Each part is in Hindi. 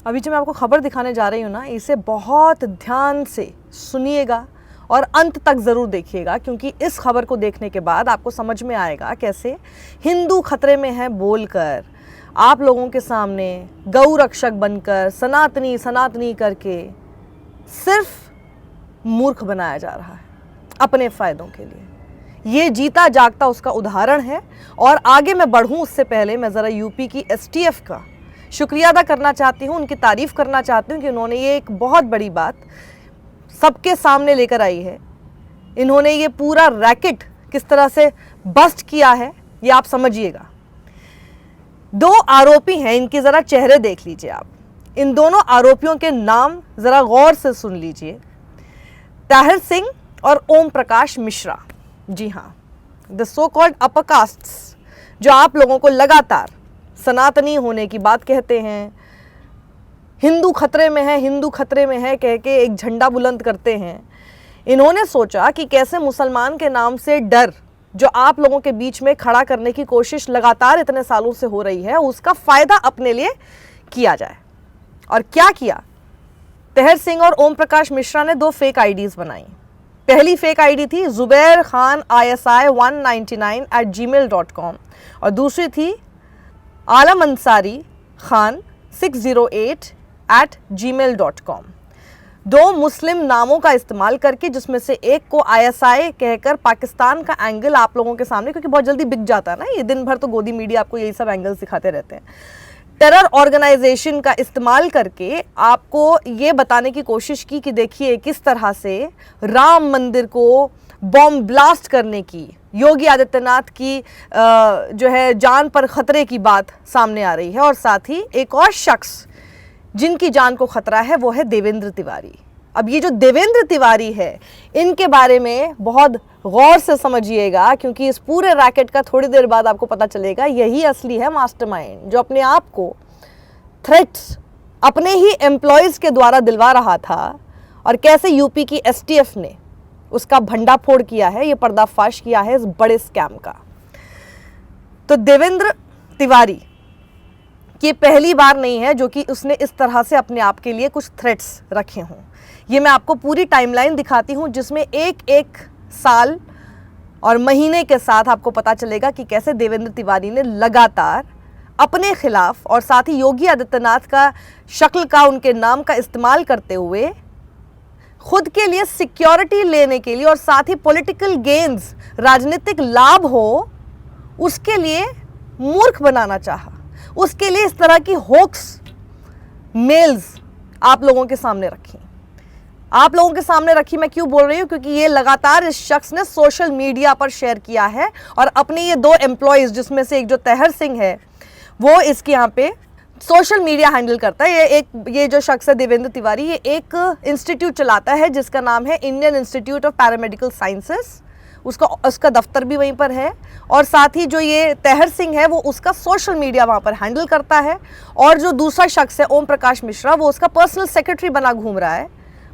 अभी जो मैं आपको खबर दिखाने जा रही हूँ ना, इसे बहुत ध्यान से सुनिएगा और अंत तक ज़रूर देखिएगा, क्योंकि इस खबर को देखने के बाद आपको समझ में आएगा कैसे हिंदू खतरे में है बोलकर आप लोगों के सामने गौ रक्षक बनकर सनातनी सनातनी करके सिर्फ मूर्ख बनाया जा रहा है अपने फ़ायदों के लिए। ये जीता जागता उसका उदाहरण है। और आगे मैं बढ़ूँ उससे पहले मैं ज़रा यूपी की एसटीएफ का शुक्रिया अदा करना चाहती हूँ, उनकी तारीफ़ करना चाहती हूँ कि उन्होंने ये एक बहुत बड़ी बात सबके सामने लेकर आई है। इन्होंने ये पूरा रैकेट किस तरह से बस्ट किया है ये आप समझिएगा। 2 आरोपी हैं, इनके ज़रा चेहरे देख लीजिए आप। इन दोनों आरोपियों के नाम ज़रा गौर से सुन लीजिए, ताहिर सिंह और ओम प्रकाश मिश्रा। जी हाँ, the so called upper castes जो आप लोगों को लगातार सनातनी होने की बात कहते हैं, हिंदू खतरे में है, हिंदू खतरे में है कह के एक झंडा बुलंद करते हैं। इन्होंने सोचा कि कैसे मुसलमान के नाम से डर जो आप लोगों के बीच में खड़ा करने की कोशिश लगातार इतने सालों से हो रही है, उसका फ़ायदा अपने लिए किया जाए। और क्या किया, ताहिर सिंह और ओम प्रकाश मिश्रा ने 2 फेक आईडीज़ बनाई। पहली फेक आईडी थी जुबैर खान ISI 199@gmail.com और दूसरी थी आलम अंसारी खान 608@gmail.com। 2 मुस्लिम नामों का इस्तेमाल करके, जिसमें से एक को ISI कहकर पाकिस्तान का एंगल आप लोगों के सामने, क्योंकि बहुत जल्दी बिक जाता है ना, ये दिन भर तो गोदी मीडिया आपको यही सब एंगल्स दिखाते रहते हैं, टेरर ऑर्गेनाइजेशन का इस्तेमाल करके आपको ये बताने की कोशिश की कि देखिए किस तरह से राम मंदिर को बॉम्ब ब्लास्ट करने की योगी आदित्यनाथ की जो है जान पर खतरे की बात सामने आ रही है। और साथ ही एक और शख्स जिनकी जान को खतरा है वो है देवेंद्र तिवारी। अब ये जो देवेंद्र तिवारी है, इनके बारे में बहुत गौर से समझिएगा, क्योंकि इस पूरे रैकेट का थोड़ी देर बाद आपको पता चलेगा यही असली है मास्टरमाइंड, जो अपने आप को थ्रेट्स अपने ही एम्प्लॉयज़ के द्वारा दिलवा रहा था और कैसे यूपी की एसटीएफ ने उसका भंडाफोड़ किया है, ये पर्दाफाश किया है इस बड़े स्कैम का। तो देवेंद्र तिवारी ये पहली बार नहीं है जो कि उसने इस तरह से अपने आप के लिए कुछ थ्रेट्स रखे हों। ये मैं आपको पूरी टाइमलाइन दिखाती हूँ, जिसमें एक एक साल और महीने के साथ आपको पता चलेगा कि कैसे देवेंद्र तिवारी ने लगातार अपने खिलाफ और साथ ही योगी आदित्यनाथ का शक्ल का, उनके नाम का इस्तेमाल करते हुए खुद के लिए सिक्योरिटी लेने के लिए और साथ ही पॉलिटिकल गेन्स, राजनीतिक लाभ हो, उसके लिए मूर्ख बनाना चाहा। उसके लिए इस तरह की होक्स मेल्स आप लोगों के सामने रखी। आप लोगों के सामने रखी मैं क्यों बोल रही हूँ, क्योंकि ये लगातार इस शख्स ने सोशल मीडिया पर शेयर किया है और अपने ये 2 एम्प्लॉयज़, जिसमें से एक जो ताहिर सिंह है वो इसके यहाँ पे सोशल मीडिया हैंडल करता है। ये जो शख्स है देवेंद्र तिवारी, ये एक इंस्टीट्यूट चलाता है जिसका नाम है Indian institute of paramedical sciences. उसका दफ्तर भी वहीं पर है और साथ ही जो ये ताहिर सिंह है वो उसका सोशल मीडिया वहाँ पर हैंडल करता है। और जो दूसरा शख्स है ओम प्रकाश मिश्रा, वो उसका पर्सनल सेक्रेटरी बना घूम रहा है।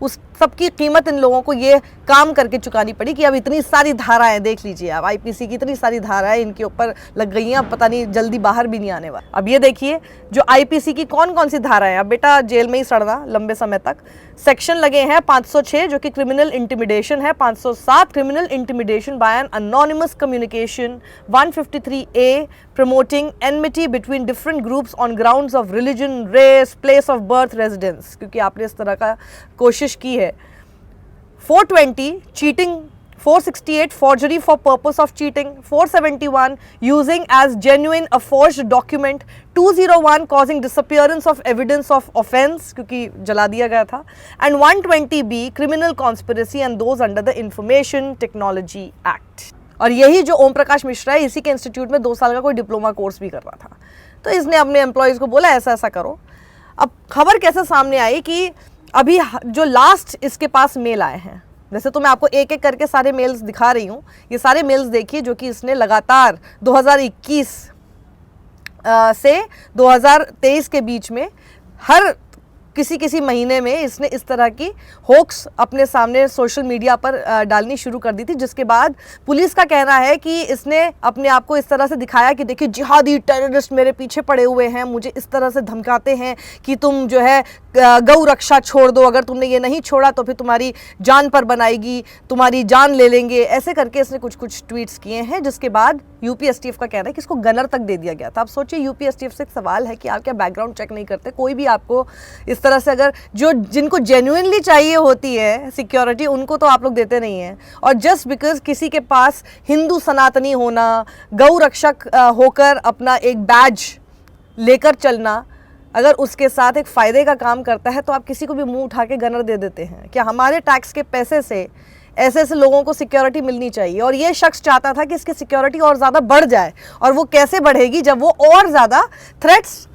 उस सबकी कीमत इन लोगों को ये काम करके चुकानी पड़ी कि अब इतनी सारी धाराएं देख लीजिए, अब आईपीसी की इतनी सारी धाराएं इनके ऊपर लग गई हैं, अब पता नहीं जल्दी बाहर भी नहीं आने वाला। अब ये देखिए जो आईपीसी की कौन कौन सी धाराएं, अब बेटा जेल में ही सड़ना लंबे समय तक। सेक्शन लगे हैं 506 जो कि क्रिमिनल इंटिमिडेशन है, 507 criminal intimidation by an anonymous communication, 153A promoting enmity between different groups on grounds of religion, race, place of birth, residence, क्योंकि आपने इस तरह का कोशिश की है। 420 cheating, 468 forgery for purpose of cheating, 471 using as genuine a forged document, 201 causing disappearance of evidence of offence क्योंकि जला दिया गया था, and 120B criminal conspiracy and those under the Information Technology Act। और यही जो ओम प्रकाश मिश्रा है, इसी के इंस्टीट्यूट में 2 साल का कोई डिप्लोमा कोर्स भी कर रहा था। तो इसने अपने एम्प्लॉयज़ को बोला ऐसा ऐसा करो। अब खबर कैसे सामने आई कि अभी जो लास्ट इसके पास मेल आए हैं, वैसे तो मैं आपको एक एक करके सारे मेल्स दिखा रही हूँ, ये सारे मेल्स देखिए जो कि इसने लगातार 2021 से 2023 के बीच में हर किसी किसी महीने में इसने इस तरह की होक्स अपने सामने सोशल मीडिया पर डालनी शुरू कर दी थी, जिसके बाद पुलिस का कहना है कि इसने अपने आप को इस तरह से दिखाया कि देखिए जिहादी टेररिस्ट मेरे पीछे पड़े हुए हैं, मुझे इस तरह से धमकाते हैं कि तुम जो है गौ रक्षा छोड़ दो, अगर तुमने ये नहीं छोड़ा तो फिर तुम्हारी जान पर बनाएगी, तुम्हारी जान ले लेंगे, ऐसे करके इसने कुछ कुछ ट्वीट्स किए हैं, जिसके बाद यूपीएसटीएफ का कहना है कि इसको गनर तक दे दिया गया था। अब सोचिए यूपीएसटीएफ से एक सवाल है कि आप क्या बैकग्राउंड चेक नहीं करते? कोई भी आपको इस तरह से, अगर जो जिनको जेन्युइनली चाहिए होती है सिक्योरिटी, उनको तो आप लोग देते नहीं हैं। और जस्ट बिकॉज किसी के पास हिंदू सनातनी होना, गौ रक्षक होकर अपना एक बैज लेकर चलना, अगर उसके साथ एक फ़ायदे का काम करता है, तो आप किसी को भी मुंह उठा के गनर दे देते हैं। क्या हमारे टैक्स के पैसे से ऐसे ऐसे लोगों को सिक्योरिटी मिलनी चाहिए? और ये शख्स चाहता था कि इसकी सिक्योरिटी और ज़्यादा बढ़ जाए, और वो कैसे बढ़ेगी जब वो और ज़्यादा थ्रेट्स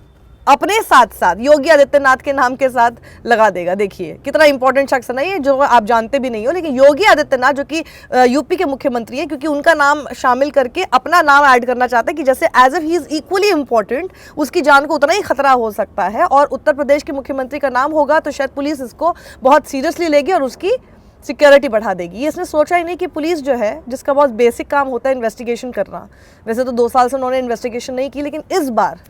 अपने साथ साथ योगी आदित्यनाथ के नाम के साथ लगा देगा। देखिए कितना इंपॉर्टेंट शख्स है ना ये, जो आप जानते भी नहीं हो, लेकिन योगी आदित्यनाथ जो कि यूपी के मुख्यमंत्री है, क्योंकि उनका नाम शामिल करके अपना नाम ऐड करना चाहते हैं कि जैसे as if he is equally important, उसकी जान को उतना ही खतरा हो सकता है। और उत्तर प्रदेश के मुख्यमंत्री का नाम होगा तो शायद पुलिस इसको बहुत सीरियसली लेगी और उसकी सिक्योरिटी बढ़ा देगी। ये इसने सोचा ही नहीं कि पुलिस जो है, जिसका बहुत बेसिक काम होता है इन्वेस्टिगेशन करना, वैसे तो 2 साल से उन्होंने इन्वेस्टिगेशन नहीं की, लेकिन इस बार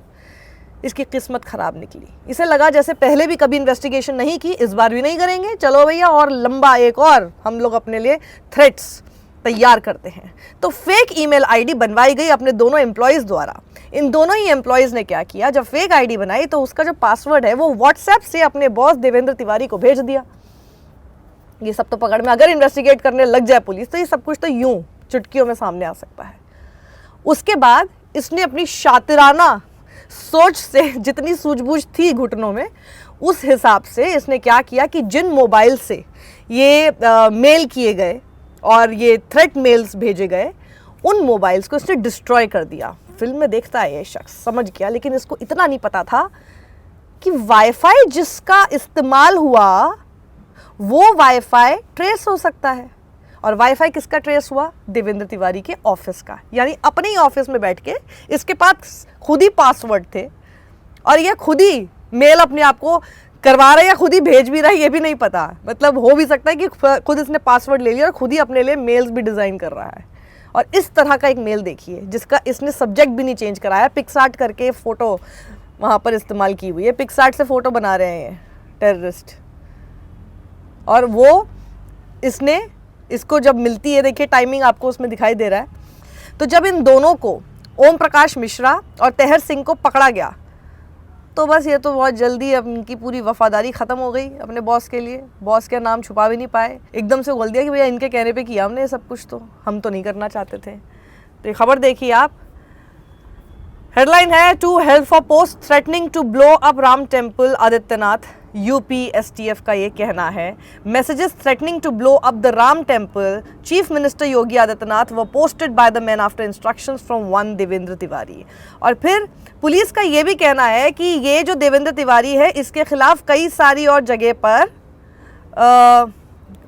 इसकी किस्मत ख़राब निकली। इसे लगा जैसे पहले भी कभी इन्वेस्टिगेशन नहीं की, इस बार भी नहीं करेंगे, चलो भैया और लंबा एक और हम लोग अपने लिए थ्रेट्स तैयार करते हैं। तो फेक ईमेल आईडी बनवाई गई अपने दोनों एम्प्लॉयज़ द्वारा। इन दोनों ही एम्प्लॉयज़ ने क्या किया, जब फेक आईडी बनाई तो उसका जो पासवर्ड है वो व्हाट्सएप से अपने बॉस देवेंद्र तिवारी को भेज दिया। ये सब तो पकड़ में अगर इन्वेस्टिगेट करने लग जाए पुलिस, तो ये सब कुछ तो यूं चुटकियों में सामने आ सकता है। उसके बाद इसने अपनी शातिराना सोच से, जितनी सूझबूझ थी घुटनों में, उस हिसाब से इसने क्या किया कि जिन मोबाइल से ये मेल किए गए और ये थ्रेट मेल्स भेजे गए, उन मोबाइल्स को इसने डिस्ट्रॉय कर दिया। फिल्म में देखता है ये शख्स, समझ गया, लेकिन इसको इतना नहीं पता था कि वाईफाई जिसका इस्तेमाल हुआ वो वाईफाई ट्रेस हो सकता है। और वाईफाई किसका ट्रेस हुआ? देवेंद्र तिवारी के ऑफिस का। यानी अपने ही ऑफिस में बैठ के इसके पास खुद ही पासवर्ड थे, और ये खुद ही मेल अपने आप को करवा रहा है या खुद ही भेज भी रहा है, ये भी नहीं पता। मतलब हो भी सकता है कि खुद इसने पासवर्ड ले लिया और खुद ही अपने लिए मेल्स भी डिज़ाइन कर रहा है। और इस तरह का एक मेल देखिए, जिसका इसने सब्जेक्ट भी नहीं चेंज कराया, पिक्सआर्ट करके फ़ोटो वहाँ पर इस्तेमाल की हुई है। पिक्सआर्ट से फ़ोटो बना रहे हैं टेररिस्ट। और वो इसने इसको जब मिलती है, देखिए टाइमिंग आपको उसमें दिखाई दे रहा है, तो जब इन दोनों को, ओम प्रकाश मिश्रा और तेहर सिंह को पकड़ा गया, तो बस ये तो बहुत जल्दी अब इनकी पूरी वफादारी ख़त्म हो गई अपने बॉस के लिए। बॉस का नाम छुपा भी नहीं पाए, एकदम से बोल दिया कि भैया इनके कहने पे किया हमने ये सब कुछ, तो हम तो नहीं करना चाहते थे। तो ये खबर देखिए आप, हेडलाइन है, two held for post threatening to blow up Ram temple Adityanath. UPSTF का ये कहना है, messages threatening to blow up the Ram temple chief minister Yogi Adityanath were posted by the man after instructions from one Devendra Tiwari. और फिर पुलिस का ये भी कहना है कि ये जो देवेंद्र तिवारी है, इसके खिलाफ कई सारी और जगह पर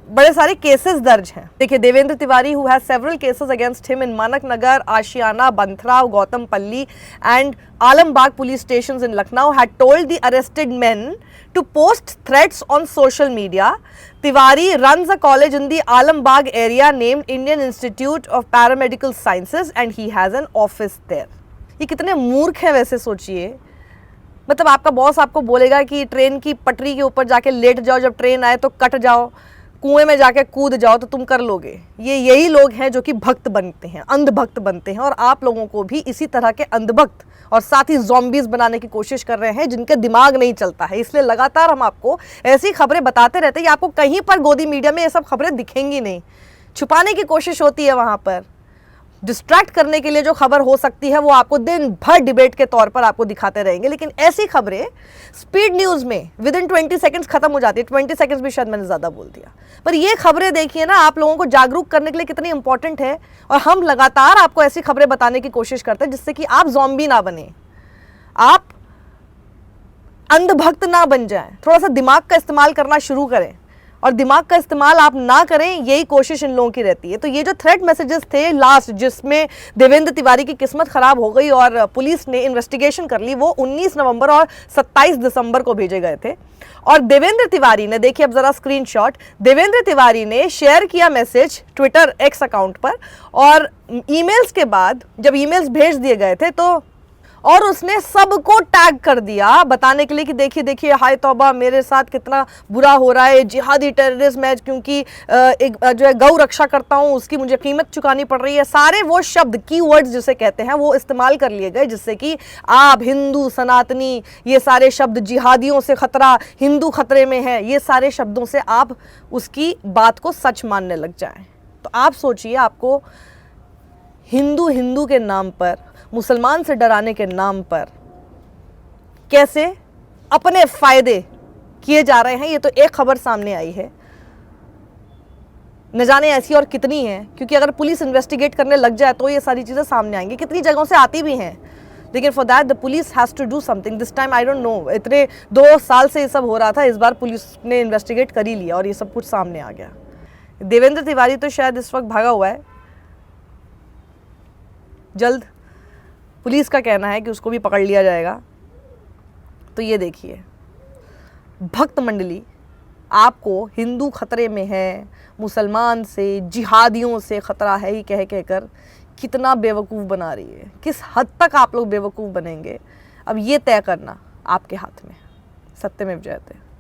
बड़े सारे केसेस दर्ज हैं। देखिए, Devendra Tiwari who has several cases against him in Manak Nagar, Ashiyana, Banthra, Gautampalli and Alambagh police stations in Lucknow had told the arrested men to post threats on social media. Tiwari runs a college in the Alambag area named Indian Institute of Paramedical Sciences and he has an office there. ये कितने मूर्ख हैं वैसे सोचिए। मतलब आपका बॉस आपको बोलेगा कि ट्रेन की पटरी के ऊपर जाके लेट जाओ, जब ट्रेन आए तो कट जाओ, कुएं में जाके कूद जाओ, तो तुम कर लोगे। ये यही लोग हैं जो कि भक्त बनते हैं, अंधभक्त बनते हैं, और आप लोगों को भी इसी तरह के अंधभक्त और साथ ही ज़ॉम्बीज़ बनाने की कोशिश कर रहे हैं जिनके दिमाग नहीं चलता है। इसलिए लगातार हम आपको ऐसी खबरें बताते रहते हैं कि आपको कहीं पर गोदी मीडिया में ये सब खबरें दिखेंगी नहीं। छुपाने की कोशिश होती है वहाँ पर, डिस्ट्रैक्ट करने के लिए जो खबर हो सकती है वो आपको दिन भर डिबेट के तौर पर आपको दिखाते रहेंगे। लेकिन ऐसी खबरें स्पीड न्यूज़ में विद इन 20 सेकंड्स खत्म हो जाती है। 20 सेकंड्स भी शायद मैंने ज़्यादा बोल दिया, पर ये खबरें देखिए ना, आप लोगों को जागरूक करने के लिए कितनी इंपॉर्टेंट है। और हम लगातार आपको ऐसी खबरें बताने की कोशिश करते हैं जिससे कि आप ज़ॉम्बी ना बने, आप अंधभक्त ना बन जाएं, थोड़ा सा दिमाग का इस्तेमाल करना शुरू करें और दिमाग का इस्तेमाल आप ना करें, यही कोशिश इन लोगों की रहती है। तो ये जो थ्रेट मैसेजेस थे लास्ट, जिसमें देवेंद्र तिवारी की किस्मत खराब हो गई और पुलिस ने इन्वेस्टिगेशन कर ली, वो 19 नवंबर और 27 दिसंबर को भेजे गए थे। और देवेंद्र तिवारी ने, देखिए अब जरा स्क्रीनशॉट, देवेंद्र तिवारी ने शेयर किया मैसेज ट्विटर एक्स अकाउंट पर, और ईमेल्स के बाद जब ईमेल्स भेज दिए गए थे तो, और उसने सबको टैग कर दिया बताने के लिए कि देखिए देखिए, हाय तौबा, मेरे साथ कितना बुरा हो रहा है, जिहादी टेररिज्म है, क्योंकि एक जो है गौ रक्षा करता हूँ, उसकी मुझे कीमत चुकानी पड़ रही है। सारे वो शब्द, कीवर्ड्स जिसे कहते हैं, वो इस्तेमाल कर लिए गए, जिससे कि आप हिंदू, सनातनी, ये सारे शब्द, जिहादियों से खतरा, हिंदू खतरे में है, ये सारे शब्दों से आप उसकी बात को सच मानने लग जाएं। तो आप सोचिए, आपको हिंदू हिंदू के नाम पर, मुसलमान से डराने के नाम पर कैसे अपने फायदे किए जा रहे हैं। ये तो एक खबर सामने आई है, न जाने ऐसी और कितनी है, क्योंकि अगर पुलिस इन्वेस्टिगेट करने लग जाए तो ये सारी चीज़ें सामने आएंगी, कितनी जगहों से आती भी हैं। लेकिन for that the police has to do something this time. I don't know, इतने 2 साल से ये सब हो रहा था, इस बार पुलिस ने इन्वेस्टिगेट कर ही लिया और ये सब कुछ सामने आ गया। देवेंद्र तिवारी तो शायद इस वक्त भागा हुआ है, जल्द पुलिस का कहना है कि उसको भी पकड़ लिया जाएगा। तो ये देखिए, भक्त मंडली आपको हिंदू खतरे में है, मुसलमान से, जिहादियों से खतरा है ही कह कहकर कितना बेवकूफ़ बना रही है। किस हद तक आप लोग बेवकूफ़ बनेंगे, अब ये तय करना आपके हाथ में। सत्यमेव जयते।